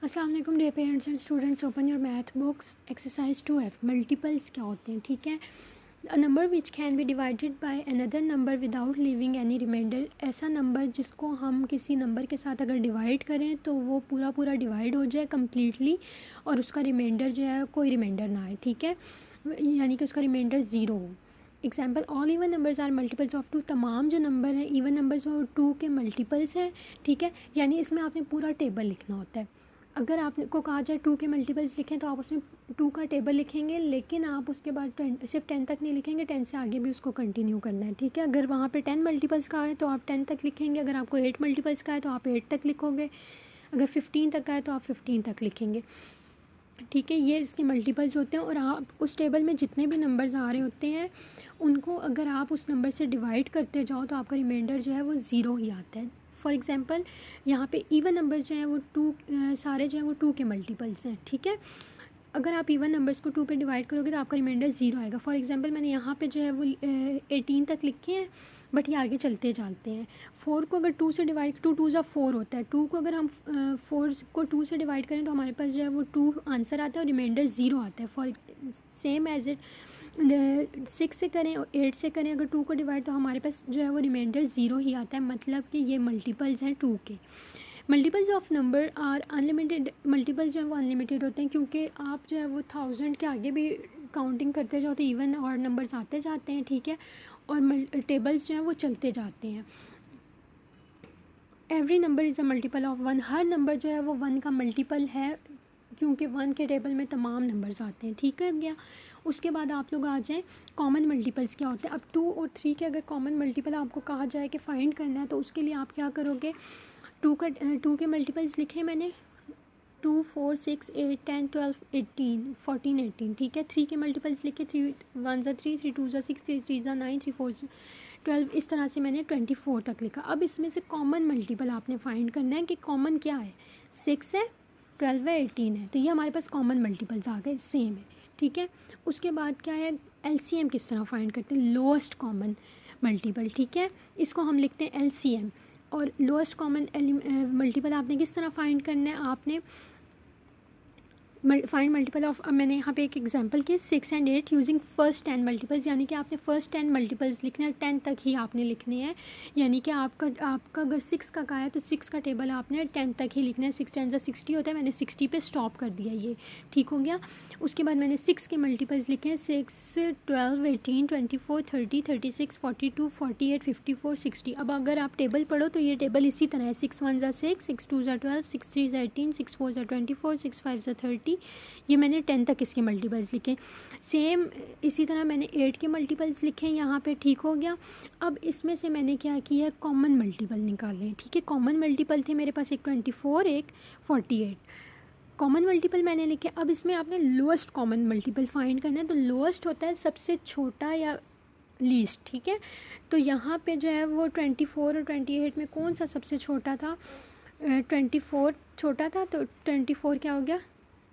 अस्सलाम वालेकुम dear parents and students, open your math books. Exercise 2F, multiples क्या होते हैं। ठीक है, a number which can be divided by another number without leaving any remainder. ऐसा नंबर जिसको हम किसी नंबर के साथ अगर डिवाइड करें तो वो पूरा पूरा डिवाइड हो जाए कम्प्लीटली और उसका रिमाइंडर जो है कोई रिमाइंडर ना आए। ठीक है, यानी कि उसका रिमाइंडर ज़ीरो हो। Example, all even numbers are multiples of 2। तमाम जो नंबर हैं इवन नंबर्स और 2 के मल्टीपल्स हैं। ठीक है, यानी इसमें आपने पूरा टेबल लिखना होता है। अगर आपको कहा जाए 2 के मल्टीपल्स लिखें तो आप उसमें 2 का टेबल लिखेंगे, लेकिन आप उसके बाद सिर्फ 10 तक नहीं लिखेंगे, 10 से आगे भी उसको कंटिन्यू करना है। ठीक है, अगर वहाँ पे 10 मल्टीपल्स का है तो आप 10 तक लिखेंगे, अगर आपको 8 मल्टीपल्स का है तो आप 8 तक लिखोगे, अगर 15 तक का है तो आप 15 तक लिखेंगे। ठीक है, ये इसके मल्टीपल्स होते हैं और आप उस टेबल में जितने भी नंबर्स आ रहे होते हैं उनको अगर आप उस नंबर से डिवाइड करते जाओ तो आपका रिमाइंडर जो है वो ज़ीरो ही आता है। फॉर एग्ज़ाम्पल, यहाँ पे इवन नंबर्स जो हैं वो सारे जो हैं वो 2 के मल्टीपल्स हैं। ठीक है, अगर आप इवन नंबर्स को 2 पे डिवाइड करोगे तो आपका रिमाइंडर ज़ीरो आएगा। फॉर एग्जांपल, मैंने यहाँ पे जो है वो 18 तक लिखे हैं, बट ये आगे चलते जाते हैं। 4 को अगर 2 से डिवाइड, 2 2 ज़ा 4 होता है। 2 को अगर हम 4 को 2 से डिवाइड करें तो हमारे पास जो है वो 2 आंसर आता है और रिमाइंडर ज़ीरो आता है। फॉर सेम एज इट 6 से करें और 8 से करें, अगर 2 को डिवाइड तो हमारे पास जो है वो रिमाइंडर ज़ीरो ही आता है। मतलब कि ये मल्टीपल्स हैं 2 के। Multiples of number are unlimited. Multiples जो है वो अनलिमिटेड होते हैं क्योंकि आप जो है वो 1000 के आगे भी काउंटिंग करते जाओ तो इवन और नंबर्स आते जाते हैं। ठीक है, और टेबल्स जो हैं वो चलते जाते हैं। Every number is a multiple of 1। Her number जो है वो 1 का मल्टीपल है क्योंकि 1 के टेबल में तमाम नंबर्स आते हैं। ठीक है गया। उसके बाद आप लोग आ जाएँ कॉमन मल्टीपल्स क्या होते हैं। अब 2 और 3 के अगर कॉमन मल्टीपल आपको कहा जाए कि फ़ाइंड करना है तो उसके लिए आप क्या करोगे। 2 के मल्टीपल्स लिखे मैंने, 2 4 6 8 10 12 18 14 18। ठीक है, 3 के मल्टीपल्स लिखे, 3 1 ज़ा 3 3 2 ज़ा 6 3 3 ज़ा 9 3 4 12। इस तरह से मैंने 24 तक लिखा। अब इसमें से कॉमन मल्टीपल आपने फाइंड करना है कि कॉमन क्या है। 6 है, 12 है, 18 है, तो ये हमारे पास कॉमन मल्टीपल्स आ गए, सेम है। ठीक है, उसके बाद क्या है, एलसीएम किस तरह फाइंड करते हैं। Lowest common multiple. ठीक है, इसको हम लिखते हैं एलसीएम। और लोएस्ट कॉमन मल्टीपल आपने किस तरह फाइंड करना है, आपने फाइंड मल्टीपल ऑफ, अब मैंने यहाँ पे एक एग्जांपल किया 6 एंड 8 यूजिंग फर्स्ट 10 मल्टीपल्स, यानी कि आपने फर्स्ट 10 मल्टीपल्स लिखने हैं, 10 तक ही आपने लिखने हैं। यानी कि आपका अगर 6 का है तो 6 का टेबल आपने 10 तक ही लिखना है। 6 10 60 होता है, मैंने 60 पे स्टॉप कर दिया, ये ठीक हो गया। उसके बाद मैंने 6 के मल्टीपल्स लिखे हैं, 6 12 18 24 30 36 42 48 54 60। अब अगर आप टेबल पढ़ो तो ये टेबल इसी तरह है, 6 1 ज़ा 6 6 2 ज़ा 12 6 3 ज़ा 18 6 4 ज़ा 24 6 5 ज़ा 30। ये मैंने 10 तक इसके मल्टीपल्स लिखे। सेम इसी तरह मैंने 8 के मल्टीपल्स लिखे हैं यहाँ पे, ठीक हो गया। अब इसमें से मैंने क्या किया, कॉमन मल्टीपल निकाले। ठीक है, कॉमन मल्टीपल थे मेरे पास, एक 24 एक 48 कॉमन मल्टीपल मैंने लिखे। अब इसमें आपने लोएस्ट कॉमन मल्टीपल फाइंड करना है, तो लोएस्ट होता है सबसे छोटा या लीस्ट। ठीक है, तो यहाँ पे जो है वो 24 और 28 में कौन सा सबसे छोटा था, 24 छोटा था, तो 24 क्या हो गया,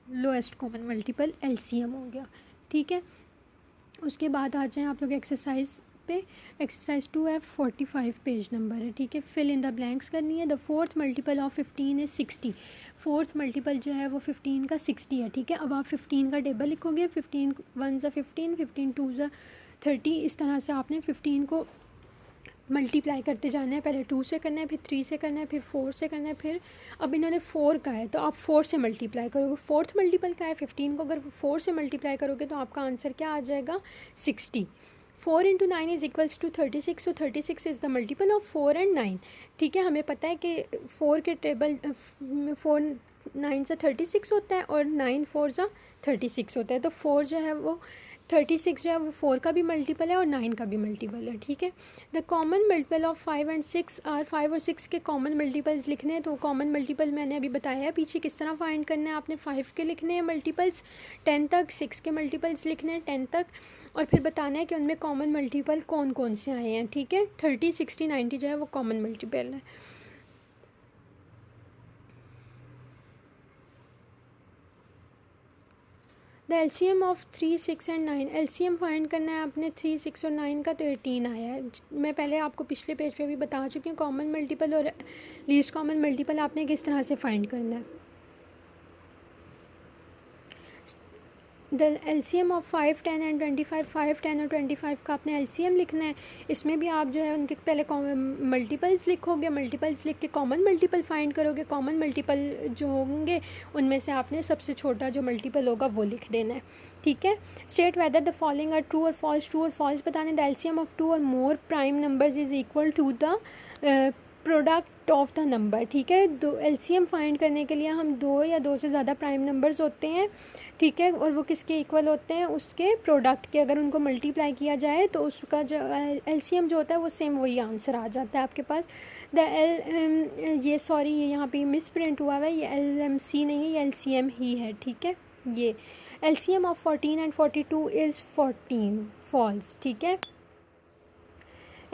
लोएस्ट कॉमन मल्टीपल एलसीएम हो गया। ठीक है, उसके बाद आ जाएं आप लोग एक्सरसाइज पे। एक्सरसाइज 2F 45 पेज नंबर है। ठीक है, फिल इन द ब्लैंक्स करनी है। The fourth multiple of 15 is 60। Fourth multiple जो है वो 15 का 60 है। ठीक है, अब आप 15 का टेबल लिखोगे, 15 1 ज़ा 15 15 2 ज़ा 30। इस तरह से आपने 15 को मल्टीप्लाई करते जाना है। पहले 2 से करना है, फिर 3 से करना है, फिर 4 से करना है, फिर अब इन्होंने 4 का है तो आप 4 से मल्टीप्लाई करोगे। फोर्थ मल्टीपल का है 15 को, अगर 4 से मल्टीप्लाई करोगे तो आपका आंसर क्या आ जाएगा, 60। 4 into 9 is equals to 36। So 36 is the multiple of 4 and 9। ठीक है, हमें पता है कि 4 के टेबल 4 9 से 36 होता है और 9 4 ज़ा 36 होता है, तो 4 जो है वो 36 जो है वो 4 का भी मल्टीपल है और 9 का भी मल्टीपल है। ठीक है, the common multiple of 5 and 6 are, 5 और 6 के कॉमन मल्टीपल्स लिखने हैं। तो कॉमन मल्टीपल मैंने अभी बताया है पीछे किस तरह फाइंड करना है। आपने 5 के लिखने हैं मल्टीपल्स 10 तक, 6 के मल्टीपल्स लिखने हैं 10 तक, और फिर बताना है कि उनमें कॉमन मल्टीपल कौन कौन से आए हैं। ठीक है, 30 60 90 जो है वो कॉमन मल्टीपल है। The LCM of 3 6 and 9। LCM find करना है आपने 3 6 और 9 का, तो 18 आया है। मैं पहले आपको पिछले पेज पे भी बता चुकी हूँ कॉमन मल्टीपल और लीस्ट कॉमन मल्टीपल आपने किस तरह से फाइंड करना है। द LCM ऑफ 5, 10 एंड 25, 5, 10 और 25 का आपने LCM लिखना है। इसमें भी आप जो है उनके पहले मल्टीपल्स लिखोगे, मल्टीपल्स लिख के कॉमन मल्टीपल फाइंड करोगे। कॉमन मल्टीपल जो होंगे उनमें से आपने सबसे छोटा जो मल्टीपल होगा वो लिख देना है, ठीक है। State whether the following are true और फॉल्स। ट्रू और फॉल्स बताने। द LCM ऑफ 2 और more prime numbers is equal to the product of the number, ठीक है। दो LCM फाइंड करने के लिए हम 2 या 2 से ज़्यादा प्राइम नंबर्स होते हैं, ठीक है, और वो किसके इक्वल होते हैं, उसके प्रोडक्ट के। अगर उनको मल्टीप्लाई किया जाए तो उसका जो LCM जो होता है वो सेम वही आंसर आ जाता है आपके पास। ये सॉरी ये यहाँ पे मिस प्रिंट हुआ है, ये LMC नहीं है, ये LCM ही है, ठीक है। ये LCM of 14 and 42 is 14, false, ठीक है।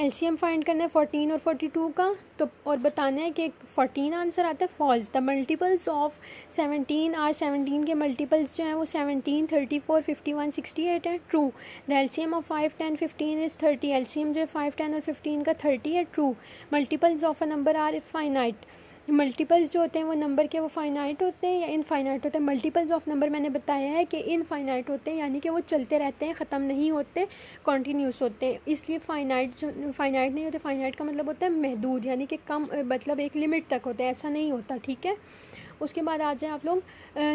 LCM फाइंड करना है 14 और 42 का, तो और बताना है कि 14 आंसर आता है, false. The multiples of 17 are 17 के मल्टीपल्स जो हैं वो 17, 34, 51, 68 है, true. The LCM of 5, 10, 15 is 30। LCM जो है 5, 10 और 15 का 30 है, true. Multiples of a number are finite. Multiples जो होते हैं वो नंबर के वो फाइनाइट होते हैं या इनफाइनाइट होते हैं। मल्टीपल्स ऑफ नंबर मैंने बताया है कि इनफाइनाइट होते हैं, यानी कि वो चलते रहते हैं, ख़त्म नहीं होते, कॉन्टीन्यूस होते हैं, इसलिए फाइनाइट जो फाइनाइट नहीं होते। फाइनाइट का मतलब होता है महदूद, यानी कि कम, मतलब एक लिमिट तक होते हैं, ऐसा नहीं होता, ठीक है। उसके बाद आ जाए आप लोग,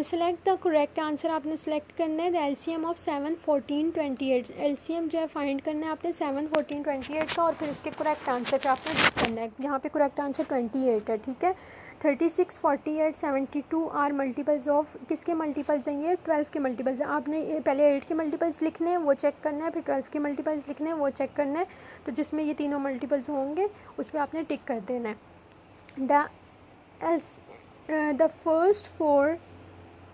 सेलेक्ट द करेक्ट आंसर आपने सेलेक्ट करना है। The LCM of 7, 14, 28। LCM जो है फाइंड करना है आपने 7, 14, 28 का, और फिर उसके करेक्ट आंसर पे आपने टिक करना है। यहाँ पे करेक्ट आंसर 28 है, ठीक है। 36, 48, 72 आर मल्टीपल्स ऑफ, किसके मल्टीपल्स हैं ये, 12 के मल्टीपल्स हैं। आपने पहले 8 के मल्टीपल्स लिखने हैं वो चेक करना है, फिर 12 के मल्टीपल्स लिखने हैं वो चेक करना है, तो जिसमें ये तीनों मल्टीपल्स होंगे उस पर आपने टिक कर देना है। The first four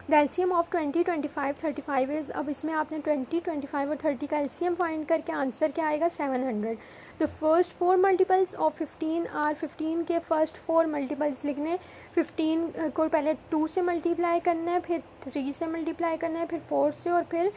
the LCM of 20, 25, 35 is, अब इसमें आपने 20, 25 और 30 का LCM फाइंड करके आंसर क्या आएगा, 700। The first 4 multiples of 15 are 15 के फर्स्ट 4 मल्टीपल्स लिखने। 15 को पहले 2 से मल्टीप्लाई करना है, फिर 3 से मल्टीप्लाई करना है, फिर 4 से, और फिर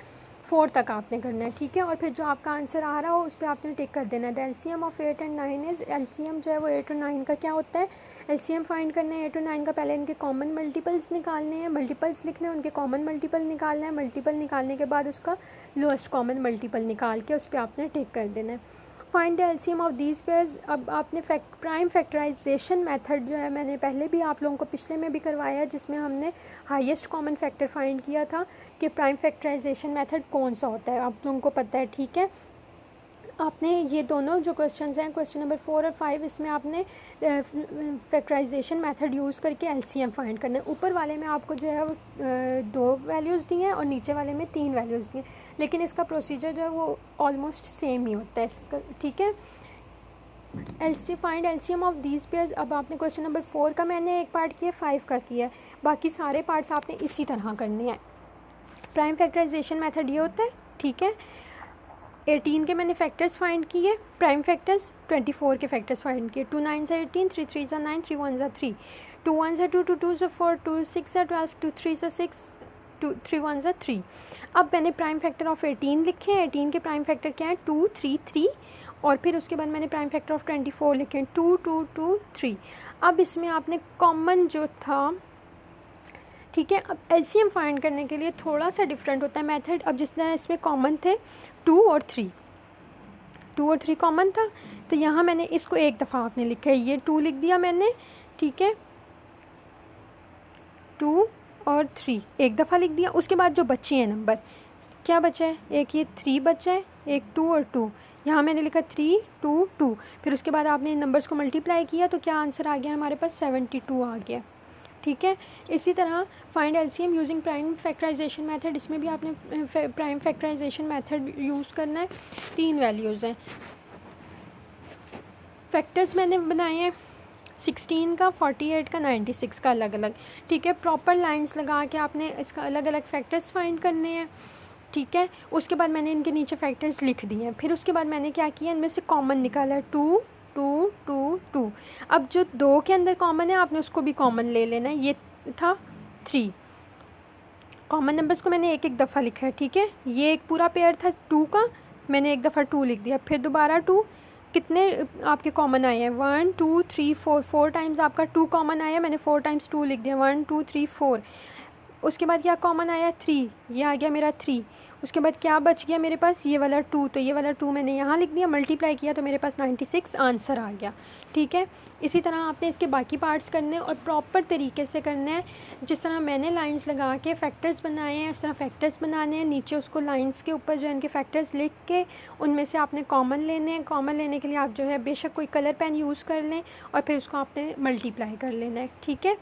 4 तक आपने करना है, ठीक है। और फिर जो आपका आंसर आ रहा हो उस पर आपने टिक कर देना है। The LCM of 8 and 9 is, LCM जो है वो 8 और 9 का क्या होता है, LCM फाइंड करना है 8 और 9 का। पहले इनके कॉमन मल्टीपल्स निकालने हैं, मल्टीपल्स लिखने हैं, उनके कॉमन मल्टीपल निकालना है। मल्टीपल निकालने के बाद उसका लोएस्ट कॉमन मल्टीपल निकाल के उस पर आपने टिक कर देना है। Find the LCM of these pairs. अब आपने प्राइम फैक्टराइजेशन मेथड जो है मैंने पहले भी आप लोगों को पिछले में भी करवाया है, जिसमें हमने हाईएस्ट कॉमन फैक्टर फाइंड किया था कि प्राइम फैक्टराइजेशन मेथड कौन सा होता है, आप लोगों को पता है, ठीक है। आपने ये दोनों जो क्वेश्चंस हैं, क्वेश्चन नंबर 4 और 5, इसमें आपने फैक्टराइजेशन मेथड यूज़ करके LCM फाइंड करना है। ऊपर वाले में आपको जो है 2 वैल्यूज़ दी हैं और नीचे वाले में 3 वैल्यूज़ दी हैं, लेकिन इसका प्रोसीजर जो है वो ऑलमोस्ट सेम ही होता है इसका, ठीक है। Find LCM of these pairs. अब आपने क्वेश्चन नंबर 4 का मैंने एक पार्ट किया, 5 का किया, बाकी सारे पार्ट्स आपने इसी तरह करने हैं। प्राइम फैक्टराइजेशन मेथड ये होता है, ठीक है। 18 के मैंने फैक्टर्स फाइंड किए, प्राइम फैक्टर्स। 24 के फैक्टर्स फाइंड किए। 2 9 से 18, 3 3 से 9, 3 1 से 3, 2 1 से 2, 2 2 से 4, 2 6 से 12, 2 3 से 6, 2 3 1 से 3। अब मैंने प्राइम फैक्टर ऑफ 18 लिखे हैं। 18 के प्राइम फैक्टर क्या है, 2 3 3, और फिर उसके बाद मैंने प्राइम फैक्टर ऑफ 24 लिखे हैं, 2 2 2 3। अब इसमें आपने कॉमन जो था, ठीक है। अब LCM फाइंड करने के लिए थोड़ा सा डिफरेंट होता है मेथड। अब जिस तरह इसमें कॉमन थे 2 और 3, 2 और 3 कॉमन था, तो यहाँ मैंने इसको एक दफ़ा आपने लिखा है, ये 2 लिख दिया मैंने, ठीक है, 2 और 3 एक दफ़ा लिख दिया। उसके बाद जो बचे हैं नंबर, क्या बचा है, एक ये 3 बचा है, एक 2 और 2, यहाँ मैंने लिखा 3 2 2। फिर उसके बाद आपने इन नंबर्स को मल्टीप्लाई किया तो क्या आंसर आ गया हमारे पास, 72 आ गया, ठीक है। इसी तरह find LCM using prime factorisation method, इसमें भी आपने प्राइम फैक्टराइजेशन मेथड यूज़ करना है। 3 वैल्यूज़ हैं, फैक्टर्स मैंने बनाए हैं 16 का, 48 का, 96 का अलग अलग, ठीक है। प्रॉपर लाइंस लगा के आपने इसका अलग अलग फैक्टर्स फाइंड करने हैं, ठीक है। उसके बाद मैंने इनके नीचे फैक्टर्स लिख दिए हैं। फिर उसके बाद मैंने क्या किया, इनमें से कॉमन निकाला, 2 2 2 2। अब जो 2 के अंदर कॉमन है आपने उसको भी कॉमन ले लेना है, ये था 3। कॉमन नंबर्स को मैंने एक एक दफ़ा लिखा है, ठीक है। ये एक पूरा पेयर था 2 का, मैंने एक दफ़ा 2 लिख दिया, फिर दोबारा 2। कितने आपके कॉमन आए हैं, 1 2 3 4, 4 टाइम्स आपका 2 कॉमन आया, मैंने 4 टाइम्स 2 लिख दिया, 1 2 3 4। उसके बाद क्या कॉमन आया 3, ये आ गया मेरा 3। उसके बाद क्या बच गया मेरे पास, ये वाला 2, तो ये वाला 2 मैंने यहाँ लिख दिया, मल्टीप्लाई किया तो मेरे पास 96 आंसर आ गया। ठीक है, इसी तरह आपने इसके बाकी पार्ट्स करने हैं और प्रॉपर तरीके से करना है। जिस तरह मैंने लाइंस लगा के फैक्टर्स बनाए हैं उस तरह फैक्टर्स बनाने हैं, नीचे उसको लाइंस के ऊपर जो है इनके फैक्टर्स लिख के उनमें से आपने कॉमन लेने हैं। कॉमन लेने के लिए आप जो है बेशक कोई कलर पेन यूज़ कर लें और फिर उसको आपने मल्टीप्लाई कर लेना है। ठीक है,